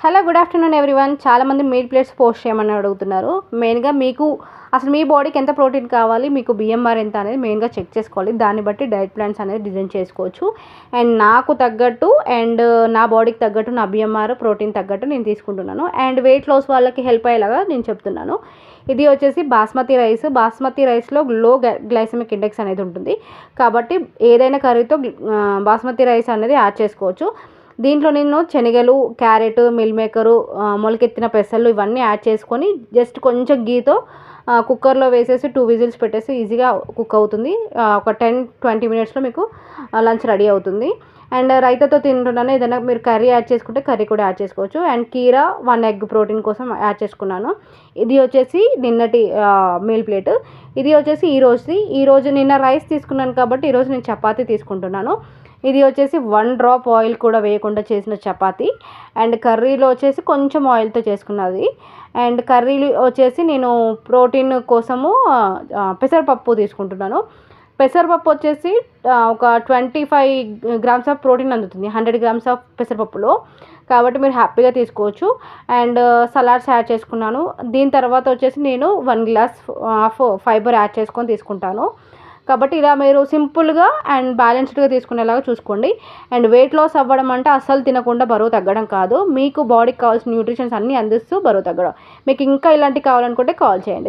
Hello good afternoon everyone. చాలామంది meal plates post చేయమని అడుగుతున్నారు. మెయిన్గా మీకు అసలు మీ బాడీకి ఎంత ప్రోటీన్ కావాలి, మీకు బిఎంఆర్ ఎంత అనేది మెయిన్గా చెక్ చేసుకోవాలి. దాన్ని బట్టి డైట్ ప్లాన్స్ అనేది డిజైన్ చేసుకోవచ్చు. అండ్ నాకు తగ్గట్టు అండ్ నా బాడీకి తగ్గట్టు నా బిఎంఆర్ ప్రోటీన్ తగ్గట్టు నేను తీసుకుంటున్నాను. అండ్ వెయిట్ లాస్ వాళ్ళకి హెల్ప్ అయ్యేలాగా నేను చెప్తున్నాను. ఇది వచ్చేసి బాస్మతి రైస్లో లో గ్లైసెమిక్ ఇండెక్స్ అనేది ఉంటుంది. కాబట్టి ఏదైనా కర్రీతో బాస్మతి రైస్ అనేది యాడ్ చేసుకోవచ్చు. దీంట్లో నేను శనగలు, క్యారెట్, మిల్ మేకరు, మొలకెత్తిన పెసలు ఇవన్నీ యాడ్ చేసుకొని జస్ట్ కొంచెం గీతో కుక్కర్లో వేసేసి 2 విజిల్స్ పెట్టేసి ఈజీగా కుక్ అవుతుంది. ఒక 10-20 మినిట్స్లో మీకు లంచ్ రెడీ అవుతుంది. అండ్ రైతాతో తింటున్నాను. ఏదైనా మీరు కర్రీ యాడ్ చేసుకుంటే కర్రీ కూడా యాడ్ చేసుకోవచ్చు. అండ్ కీరా 1 ఎగ్ ప్రోటీన్ కోసం యాడ్ చేసుకున్నాను. ఇది వచ్చేసి నిన్నటి మీల్ ప్లేట్. ఇది వచ్చేసి ఈరోజు నిన్న రైస్ తీసుకున్నాను కాబట్టి ఈరోజు నేను చపాతీ తీసుకుంటున్నాను. ఇది వచ్చేసి 1 డ్రాప్ ఆయిల్ కూడా వేయకుండా చేసిన చపాతీ. అండ్ కర్రీలో వచ్చేసి కొంచెం ఆయిల్తో చేసుకున్నది. అండ్ కర్రీలు వచ్చేసి నేను ప్రోటీన్ కోసము పెసరపప్పు తీసుకుంటున్నాను. పెసరపప్పు వచ్చేసి ఒక 25 గ్రామ్స్ ఆఫ్ ప్రోటీన్ అందుతుంది 100 గ్రామ్స్ ఆఫ్ పెసరపప్పులో. కాబట్టి మీరు హ్యాపీగా తీసుకోవచ్చు. అండ్ సలాడ్స్ యాడ్ చేసుకున్నాను. దీని తర్వాత వచ్చేసి నేను 1 గ్లాస్ ఆఫ్ ఫైబర్ యాడ్ చేసుకొని తీసుకుంటాను. కాబట్టి ఇలా మీరు సింపుల్గా అండ్ బ్యాలెన్స్డ్గా తీసుకునేలాగా చూసుకోండి. అండ్ వెయిట్ లాస్ అవ్వడం అంటే అస్సలు తినకుండా బరువు తగ్గడం కాదు, మీకు బాడీకి కావాల్సిన న్యూట్రిషన్స్ అన్నీ అందిస్తూ బరువు తగ్గడం. మీకు ఇంకా ఇలాంటివి కావాలనుకుంటే కాల్ చేయండి.